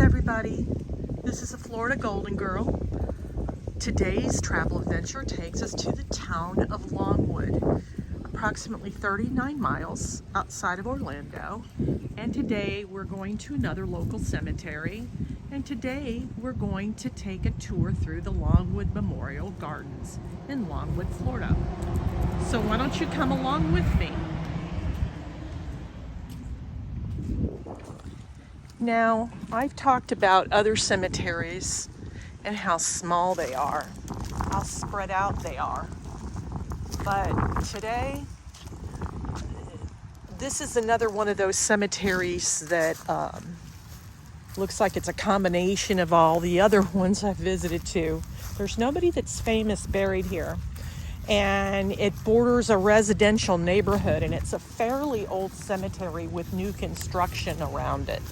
everybody. This is a Florida Golden Girl. Today's travel adventure takes us to the town of Longwood, approximately 39 miles outside of Orlando. And today we're going to another local cemetery. And today we're going to take a tour through the Longwood Memorial Gardens in Longwood, Florida. So why don't you come along with me? Now, I've talked about other cemeteries and how small they are, how spread out they are. But today, this is another one of those cemeteries that looks like it's a combination of all the other ones I've visited too. There's nobody that's famous buried here. And it borders a residential neighborhood, and it's a fairly old cemetery with new construction around it.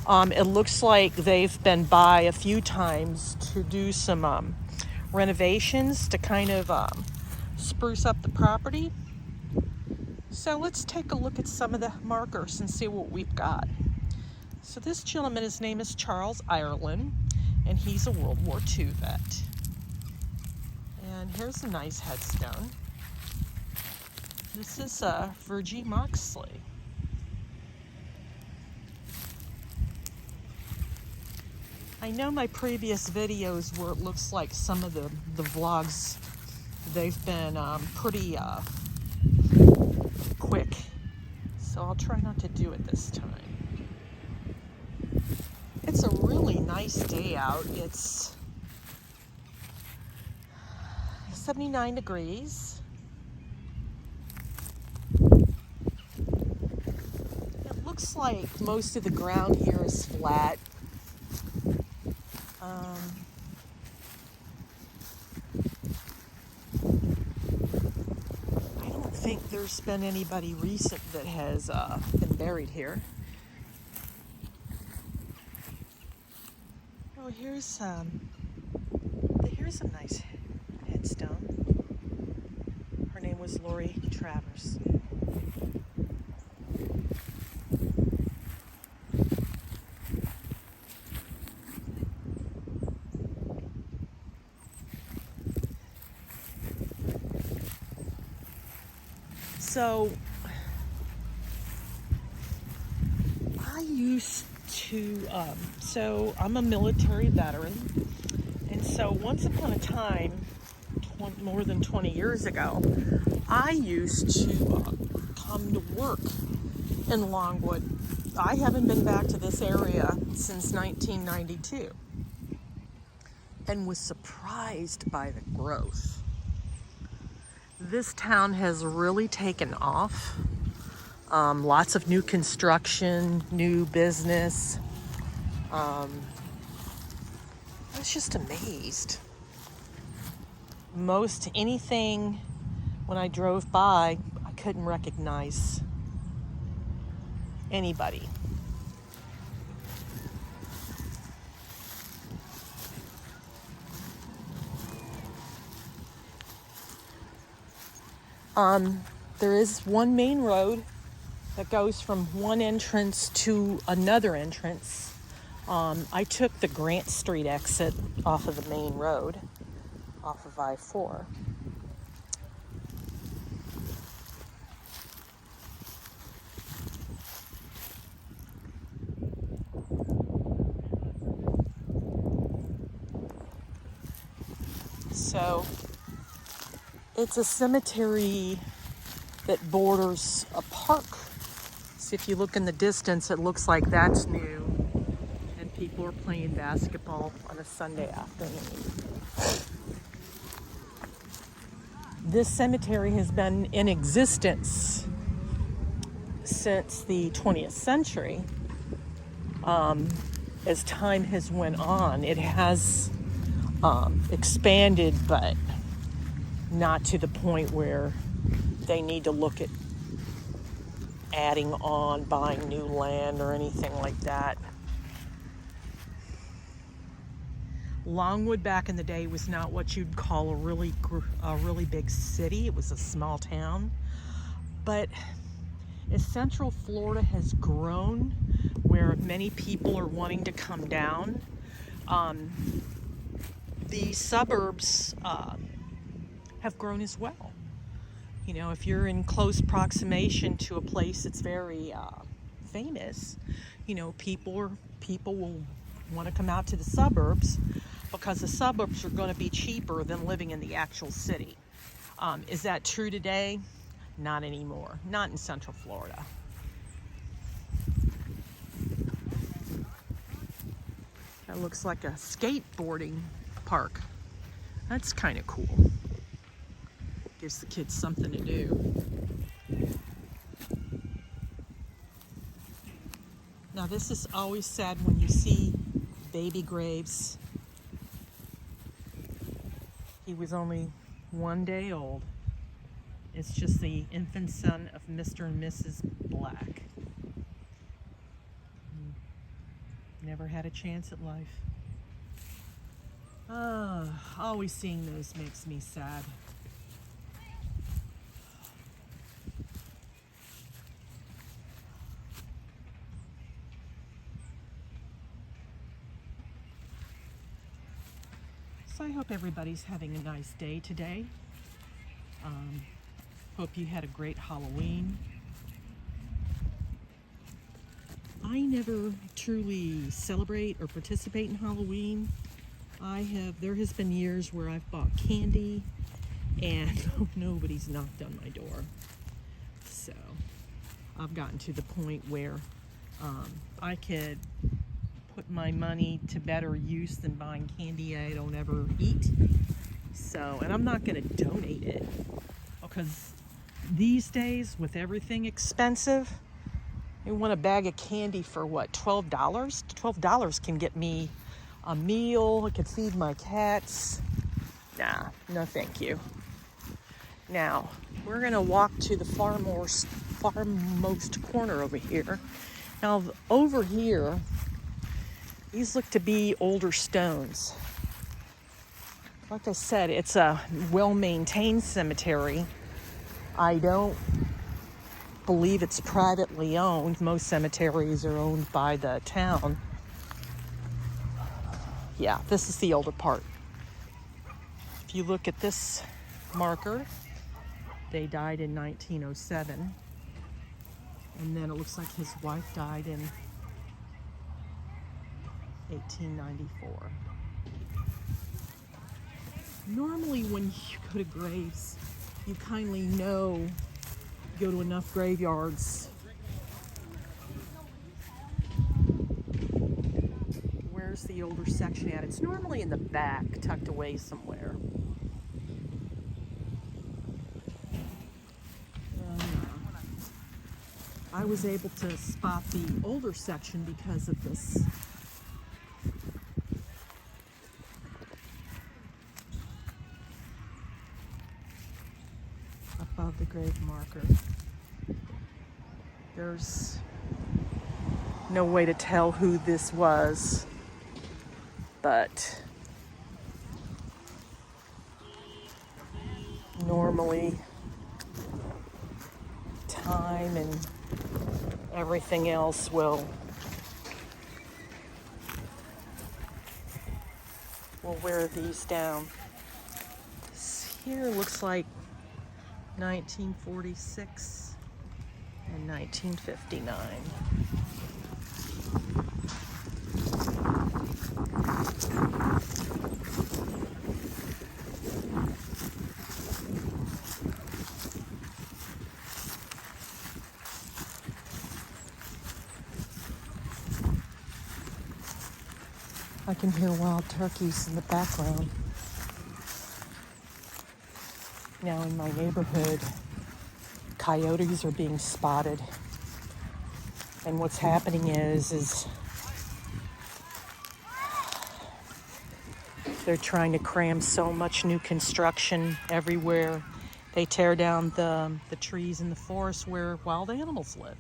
It looks like they've been by a few times to do some renovations to kind of spruce up the property. So let's take a look at some of the markers and see what we've got. So this gentleman, his name is Charles Ireland, and he's a World War II vet. And here's a nice headstone. This is Virgie Moxley. I know my previous videos where it looks like some of the vlogs, they've been pretty quick. So I'll try not to do it this time. It's a really nice day out. It's 79 degrees. It looks like most of the ground here is flat. I don't think there's been anybody recent that has been buried here. Oh, here's a nice headstone. Her name was Lori Travers. So, I used to, I'm a military veteran, and so once upon a time, more than 20 years ago, I used to come to work in Longwood. I haven't been back to this area since 1992, and was surprised by the growth. This town has really taken off. Lots of new construction, new business. I was just amazed. Most anything when I drove by, I couldn't recognize anybody. There is one main road that goes from one entrance to another entrance. I took the Grant Street exit off of the main road, off of I-4. So, it's a cemetery that borders a park. So if you look in the distance, it looks like that's new. And people are playing basketball on a Sunday afternoon. This cemetery has been in existence since the 20th century. As time has went on, it has expanded, but not to the point where they need to look at adding on, buying new land or anything like that. Longwood back in the day was not what you'd call a really big city. It was a small town, but As Central Florida has grown, where many people are wanting to come down, the suburbs have grown as well. You know, if you're in close proximation to a place that's very famous, you know, people will want to come out to the suburbs because the suburbs are going to be cheaper than living in the actual city. Is that true today? Not anymore. Not in Central Florida. That looks like a skateboarding park. That's kind of cool. Gives the kids something to do. Now this is always sad when you see baby graves. He was only 1 day old. It's just the infant son of Mr. and Mrs. Black. Never had a chance at life. Always seeing those makes me sad. So I hope everybody's having a nice day today. Hope you had a great Halloween. I never truly celebrate or participate in Halloween. There has been years where I've bought candy and nobody's knocked on my door. So I've gotten to the point where I could put my money to better use than buying candy I don't ever eat. So, and I'm not going to donate it because these days with everything expensive, you want a bag of candy for what, $12? $12 can get me a meal. It could feed my cats. Nah, no thank you. Now, we're going to walk to the farmost corner over here. Now, over here, these look to be older stones. Like I said, it's a well-maintained cemetery. I don't believe it's privately owned. Most cemeteries are owned by the town. Yeah, this is the older part. If you look at this marker, they died in 1907. And then it looks like his wife died in 1894. Normally when you go to graves, you kindly know, go to enough graveyards. Where's the older section at? It's normally in the back, tucked away somewhere. I was able to spot the older section because of this. Above the grave marker. There's no way to tell who this was, but normally time and everything else will wear these down. This here looks like 1946 and 1959. I can hear wild turkeys in the background. Now in my neighborhood, coyotes are being spotted. And what's happening is they're trying to cram so much new construction everywhere. They tear down the trees in the forest where wild animals live.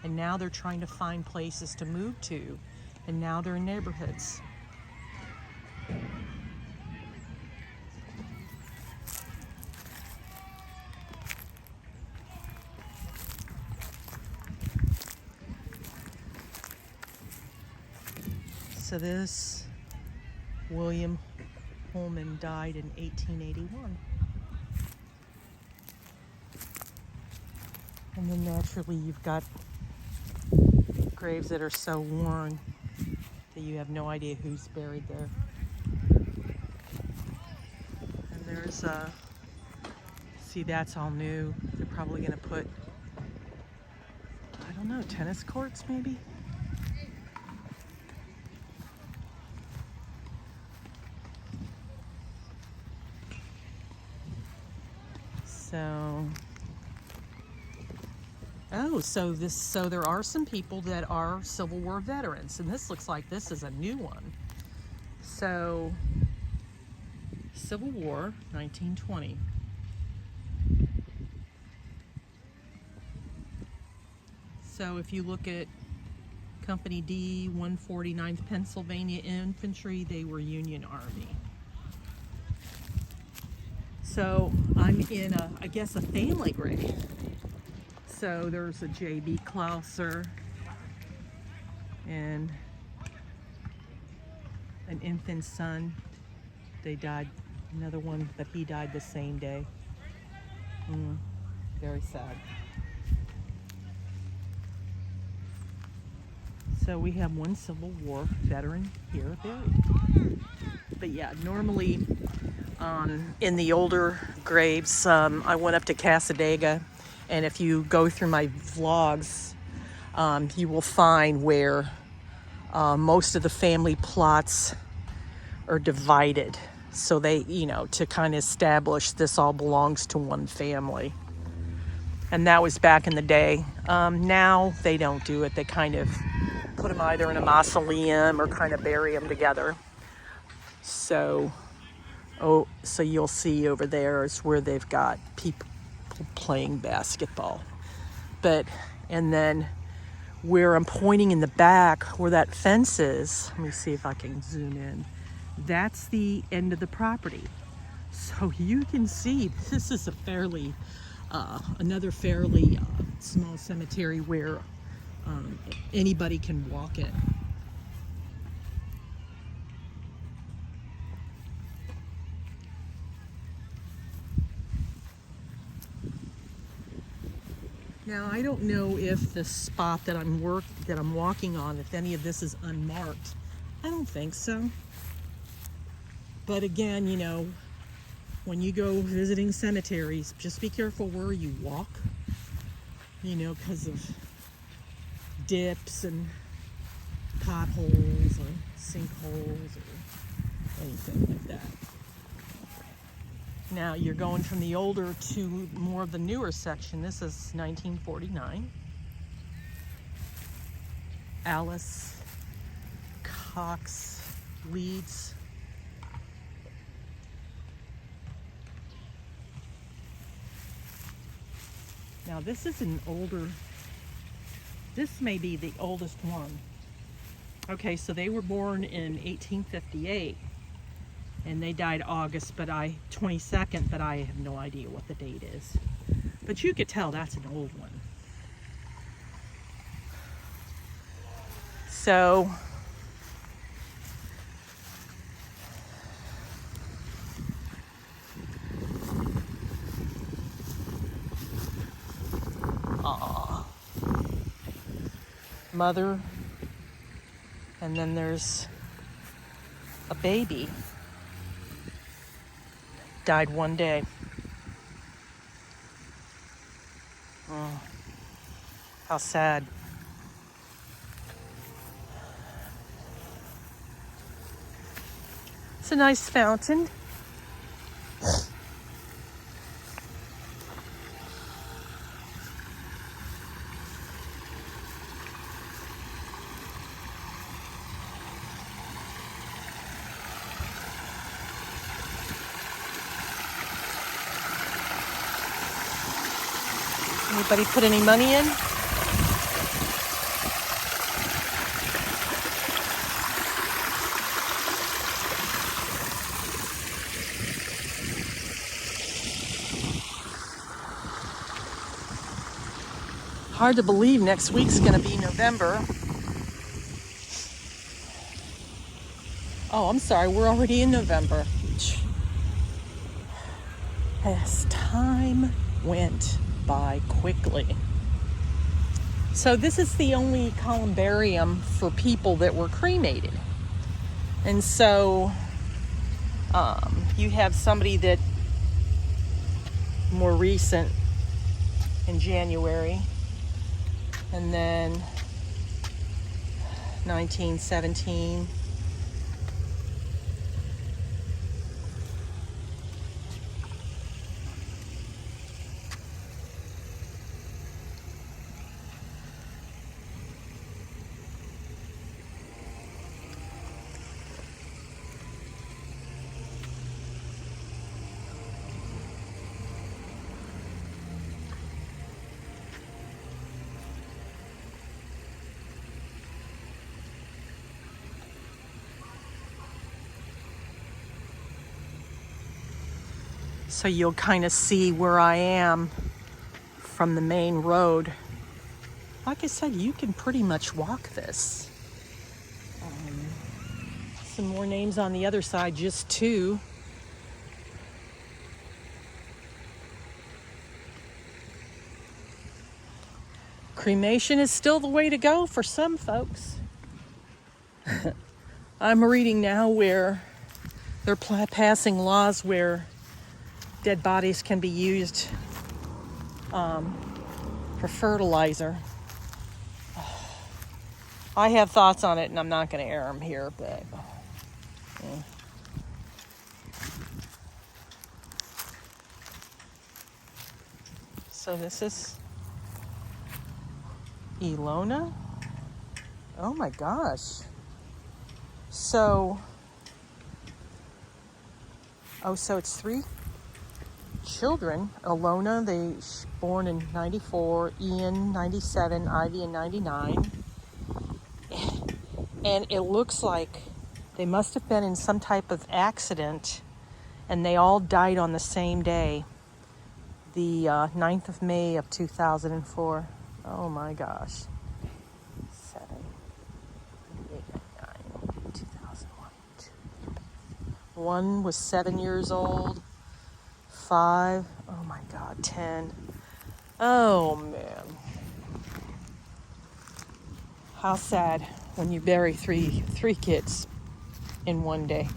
And now they're trying to find places to move to. And now they're in neighborhoods. So this William Holman died in 1881. And then naturally you've got graves that are so worn that you have no idea who's buried there. And there's see, that's all new. They're probably gonna put, I don't know, tennis courts maybe? So, oh, so there are some people that are Civil War veterans, and this looks like this is a new one. So, Civil War, 1920. So if you look at Company D, 149th Pennsylvania Infantry, they were Union Army. So I'm in I guess a family grave. So there's a J.B. Clouser and an infant son. They died, another one, but he died the same day. Very sad. So we have one Civil War veteran here buried. But yeah, normally in the older graves, I went up to Cassadaga, and if you go through my vlogs, you will find where most of the family plots are divided. So they, to kind of establish this all belongs to one family. And that was back in the day. Now they don't do it. They kind of put them either in a mausoleum or kind of bury them together. So you'll see over there is where they've got people playing basketball. And then where I'm pointing in the back, where that fence is, let me see if I can zoom in. That's the end of the property. So you can see this is another fairly small cemetery where anybody can walk in. Now I don't know if the spot that I'm walking on, if any of this is unmarked. I don't think so. But again, when you go visiting cemeteries, just be careful where you walk, because of dips and potholes or sinkholes or anything like that. Now you're going from the older to more of the newer section. This is 1949. Alice Cox Leeds. Now this is an older, this may be the oldest one. Okay, so they were born in 1858 and they died August 22nd, but I have no idea what the date is. But you could tell that's an old one. So mother, and then there's a baby. Died one day. Oh, how sad. It's a nice fountain. Anybody put any money in? Hard to believe next week's going to be November. Oh, I'm sorry, we're already in November. As time went by quickly. So this is the only columbarium for people that were cremated. And so you have somebody that more recent in January, and then 1917. So you'll kind of see where I am from the main road. Like I said, you can pretty much walk this. Some more names on the other side, just two. Cremation is still the way to go for some folks. I'm reading now where they're passing laws where dead bodies can be used for fertilizer. I have thoughts on it, and I'm not going to air them here, but yeah. So this is Ilona. Oh my gosh. So it's three children. Ilona, they born in 94, Ian 97, Ivy in 99. And it looks like they must have been in some type of accident, and they all died on the same day, the 9th of May of 2004. Oh my gosh. 7, 8, 9, 2001. 2. One was 7 years old. 5. Oh my God. 10. Oh man. How sad when you bury three kids in one day.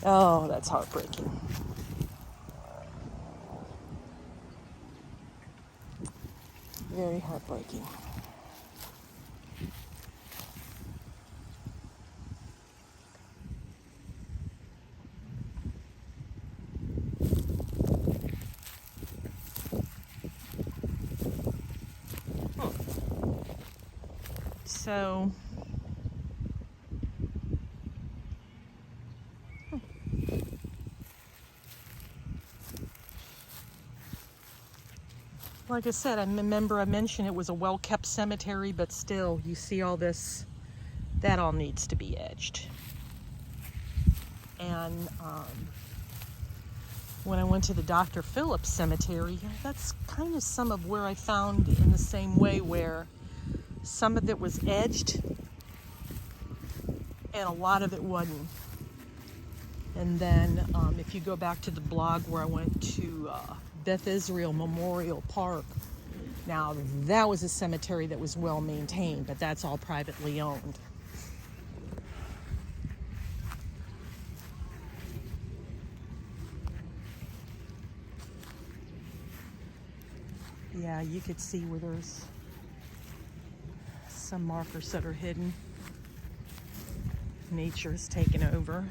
Oh, that's heartbreaking. Very heartbreaking. So, like I said, I remember I mentioned it was a well-kept cemetery, but still, you see all this, that all needs to be edged. And when I went to the Dr. Phillips Cemetery, that's kind of some of where I found in the same way, where some of it was edged and a lot of it wasn't. And then if you go back to the blog where I went to Beth Israel Memorial Park, now that was a cemetery that was well maintained, but that's all privately owned. Yeah, you could see where there's some markers that are hidden. Nature has taken over.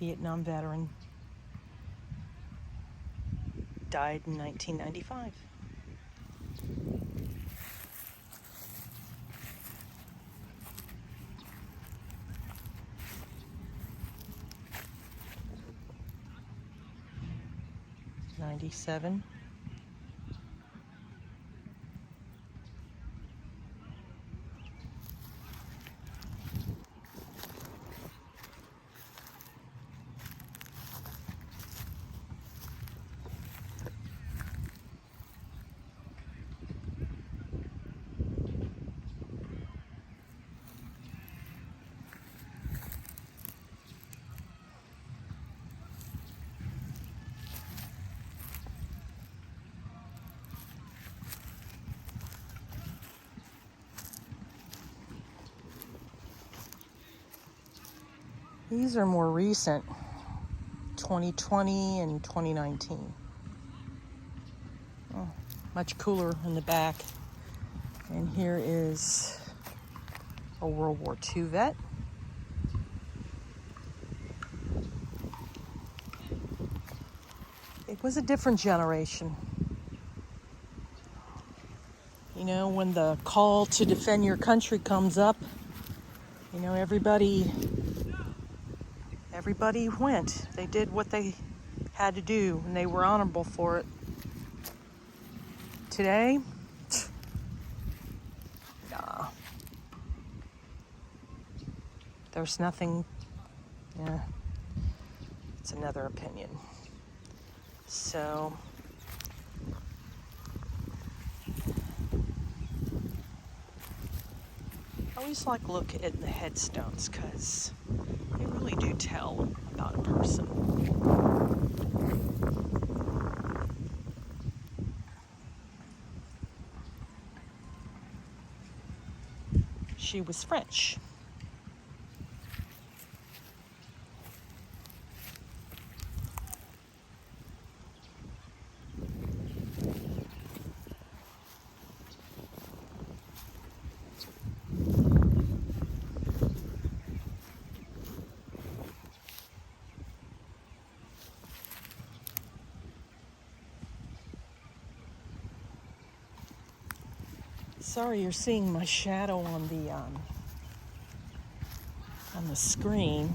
Vietnam veteran. Died in 1995. '97. These are more recent, 2020 and 2019. Oh, much cooler in the back. And here is a World War II vet. It was a different generation. You know, when the call to defend your country comes up, you know, everybody went. They did what they had to do, and they were honorable for it. Today, nah. There's nothing, yeah, it's another opinion. So, I always like look at the headstones because they really do tell about a person. She was French. Sorry, you're seeing my shadow on the screen.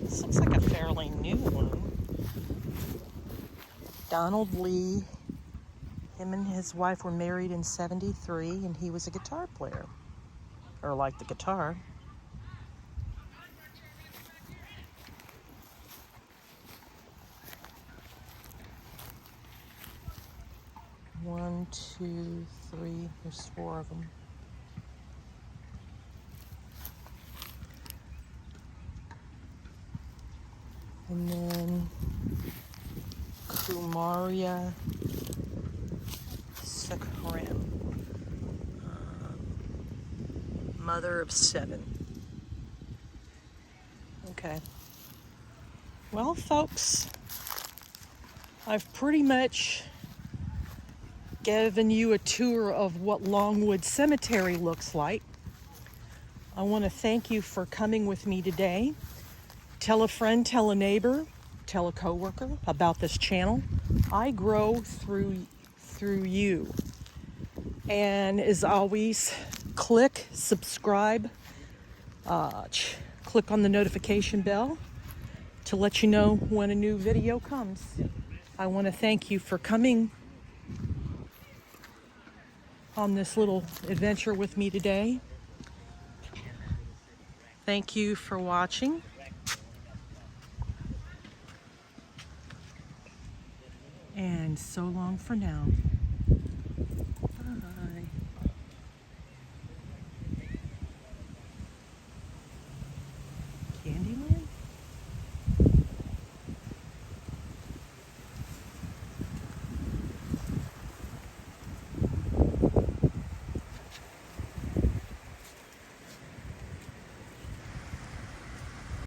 This looks like a fairly new one. Donald Lee. Him and his wife were married in '73, and he was a guitar player, or liked the guitar. One, two, three. There's 4 of them. And then Columbarium, mother of 7. Okay. Well, folks, I've pretty much given you a tour of what Longwood Cemetery looks like. I want to thank you for coming with me today. Tell a friend, tell a neighbor, tell a coworker about this channel. I grow through you. And as always, click subscribe, click on the notification bell to let you know when a new video comes. I want to thank you for coming on this little adventure with me today. Thank you for watching. And so long for now.